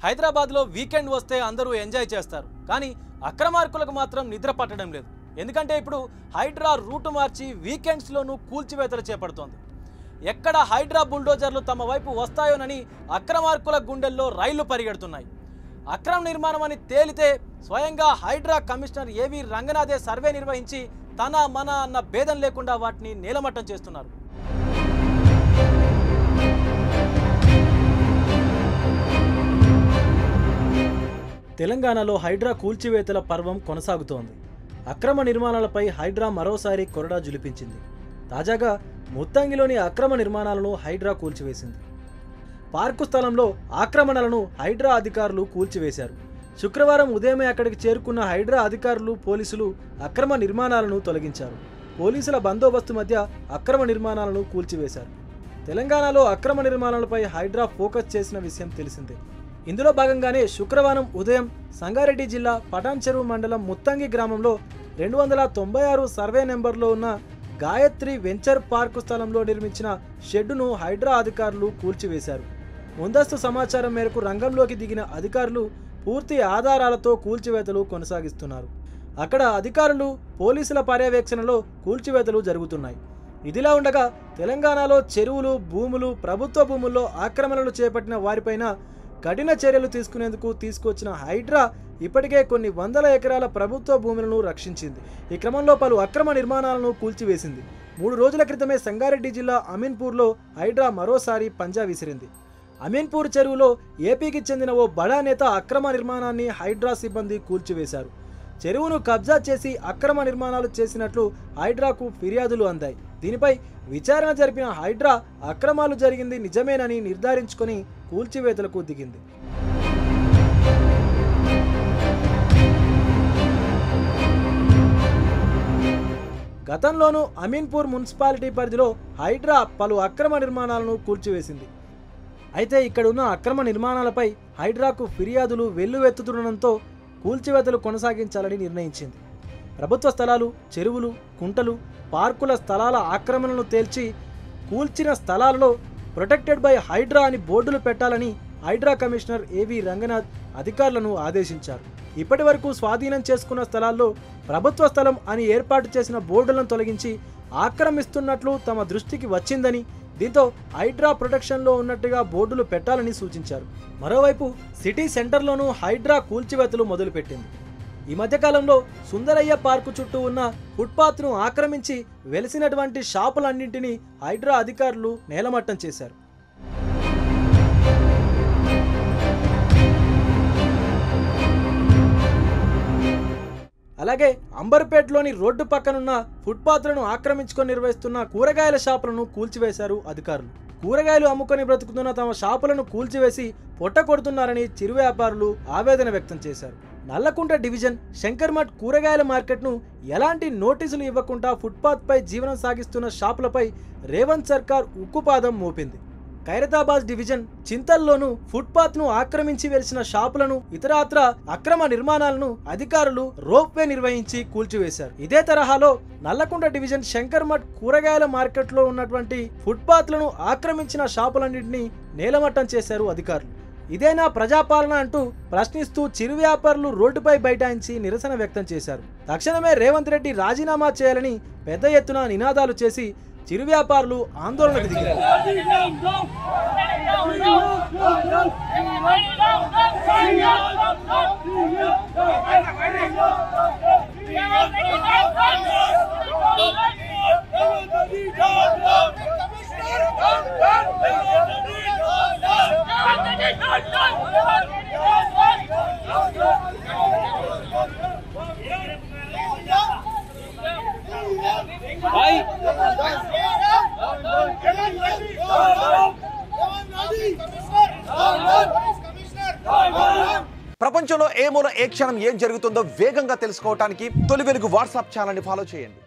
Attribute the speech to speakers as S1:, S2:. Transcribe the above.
S1: హైదరాబాద్లో వీకెండ్ వస్తే అందరూ ఎంజాయ్ చేస్తారు, కానీ అక్రమార్కులకు మాత్రం నిద్ర పట్టడం లేదు. ఎందుకంటే ఇప్పుడు హైడ్రా రూటు మార్చి వీకెండ్స్లోనూ కూల్చివేతలు చేపడుతోంది. ఎక్కడ హైడ్రా బుల్డోజర్లు తమ వైపు వస్తాయోనని అక్రమార్కుల గుండెల్లో రైళ్లు పరిగెడుతున్నాయి. అక్రమ నిర్మాణం అని తేలితే స్వయంగా హైడ్రా కమిషనర్ ఏవి రంగనాథే సర్వే నిర్వహించి తన మన అన్న భేదం లేకుండా వాటిని నేలమట్టం చేస్తున్నారు. తెలంగాణలో హైడ్రా కూల్చివేతల పర్వం కొనసాగుతోంది. అక్రమ నిర్మాణాలపై హైడ్రా మరోసారి కొరడా జులిపించింది. తాజాగా ముత్తంగిలోని అక్రమ నిర్మాణాలను హైడ్రా కూల్చివేసింది. పార్కు స్థలంలో ఆక్రమణలను హైడ్రా అధికారులు కూల్చివేశారు. శుక్రవారం ఉదయమే అక్కడికి చేరుకున్న హైడ్రా అధికారులు, పోలీసులు అక్రమ నిర్మాణాలను తొలగించారు. పోలీసుల బందోబస్తు మధ్య అక్రమ నిర్మాణాలను కూల్చివేశారు. తెలంగాణలో అక్రమ నిర్మాణాలపై హైడ్రా ఫోకస్ చేసిన విషయం తెలిసిందే. ఇందులో భాగంగానే శుక్రవారం ఉదయం సంగారెడ్డి జిల్లా పటాన్ చెరువు మండలం ముత్తంగి గ్రామంలో 296 సర్వే నెంబర్లో ఉన్న గాయత్రి వెంచర్ పార్కు స్థలంలో నిర్మించిన షెడ్డును హైడ్రా అధికారులు కూల్చివేశారు. ముందస్తు సమాచారం మేరకు రంగంలోకి దిగిన అధికారులు పూర్తి ఆధారాలతో కూల్చివేతలు కొనసాగిస్తున్నారు. అక్కడ అధికారులు, పోలీసుల పర్యవేక్షణలో కూల్చివేతలు జరుగుతున్నాయి. ఇదిలా ఉండగా తెలంగాణలో చెరువులు, భూములు, ప్రభుత్వ భూముల్లో ఆక్రమణలు చేపట్టిన వారిపైన కఠిన చర్యలు తీసుకునేందుకు తీసుకొచ్చిన హైడ్రా ఇప్పటికే కొన్ని వందల ఎకరాల ప్రభుత్వ భూములను రక్షించింది. ఈ క్రమంలో పలు అక్రమ నిర్మాణాలను కూల్చివేసింది. 3 రోజుల క్రితమే సంగారెడ్డి జిల్లా అమీన్పూర్లో హైడ్రా మరోసారి పంజా విసిరింది. అమీన్పూర్ చెరువులో ఏపీకి చెందిన ఓ బడా నేత అక్రమ నిర్మాణాన్ని హైడ్రా సిబ్బంది కూల్చివేశారు. చెరువును కబ్జా చేసి అక్రమ నిర్మాణాలు చేసినట్లు హైడ్రాకు ఫిర్యాదులు అందాయి. దీనిపై విచారణ జరిపిన హైడ్రా అక్రమాలు జరిగింది నిజమేనని నిర్ధారించుకొని కూల్చివేతలకు దిగింది. గతంలోనూ అమీన్పూర్ మున్సిపాలిటీ పరిధిలో హైడ్రా పలు అక్రమ నిర్మాణాలను కూల్చివేసింది. అయితే ఇక్కడ ఉన్న అక్రమ నిర్మాణాలపై హైడ్రాకు ఫిర్యాదులు వెల్లువెత్తుతుండడంతో కూల్చివేతలు కొనసాగించాలని నిర్ణయించింది. ప్రభుత్వ స్థలాలు, చెరువులు, కుంటలు, పార్కుల స్థలాల ఆక్రమణలను తేల్చి కూల్చిన స్థలాలలో ప్రొటెక్టెడ్ బై హైడ్రా అని బోర్డులు పెట్టాలని హైడ్రా కమిషనర్ ఏవి రంగనాథ్ అధికారులను ఆదేశించారు. ఇప్పటి వరకు స్వాధీనం చేసుకున్న స్థలాల్లో ప్రభుత్వ స్థలం అని ఏర్పాటు చేసిన బోర్డులను తొలగించి ఆక్రమిస్తున్నట్లు తమ దృష్టికి వచ్చిందని, దీంతో హైడ్రా ప్రొటెక్షన్లో ఉన్నట్టుగా బోర్డులు పెట్టాలని సూచించారు. మరోవైపు సిటీ సెంటర్లోనూ హైడ్రా కూల్చివేతలు మొదలుపెట్టింది. ఈ మధ్యకాలంలో సుందరయ్య పార్కు చుట్టూ ఉన్న ఫుట్పాత్ను ఆక్రమించి వెలిసినటువంటి షాపులన్నింటినీ హైడ్రా అధికారులు నేలమట్టం చేశారు. అలాగే అంబర్పేట్లోని రోడ్డు పక్కనున్న ఫుట్పాత్లను ఆక్రమించుకొని నిర్వహిస్తున్న కూరగాయల షాపులను కూల్చివేశారు అధికారులు. కూరగాయలు అమ్ముకొని బ్రతుకుతున్న తమ షాపులను కూల్చివేసి పొట్ట కొడుతున్నారని చిరు వ్యాపారులు ఆవేదన వ్యక్తం చేశారు. నల్లకుంట డివిజన్ శంకర్మఠ్ కూరగాయల మార్కెట్ను ఎలాంటి నోటీసులు ఇవ్వకుండా ఫుట్పాత్పై జీవనం సాగిస్తున్న షాపులపై రేవంత్ సర్కార్ ఉక్కుపాదం మోపింది. ఖైరతాబాద్ డివిజన్ చింతల్లోనూ ఫుట్పాత్ను ఆక్రమించి వెలిసిన షాపులను, ఇతరత్ర అక్రమ నిర్మాణాలను అధికారులు రోప్వే నిర్వహించి కూల్చివేశారు. ఇదే తరహాలో నల్లకుంట డివిజన్ శంకర్మఠ్ కూరగాయల మార్కెట్లో ఉన్నటువంటి ఫుట్పాత్లను ఆక్రమించిన షాపులన్నింటినీ నేలమట్టం చేశారు అధికారులు. ఇదేనా ప్రజాపాలన అంటూ ప్రశ్నిస్తూ చిరు వ్యాపారులు రోడ్డుపై బైఠాయించి నిరసన వ్యక్తం చేశారు. తక్షణమే రేవంత్ రెడ్డి రాజీనామా చేయాలని పెద్ద ఎత్తున నినాదాలు చేసి చిరు వ్యాపారులు ఆందోళనకు దిగారు.
S2: ప్రపంచంలో ఏ మూల ఏ క్షణం ఏం జరుగుతుందో వేగంగా తెలుసుకోవడానికి తొలి వెలుగు వాట్సాప్ ఛానల్ని ఫాలో చేయండి.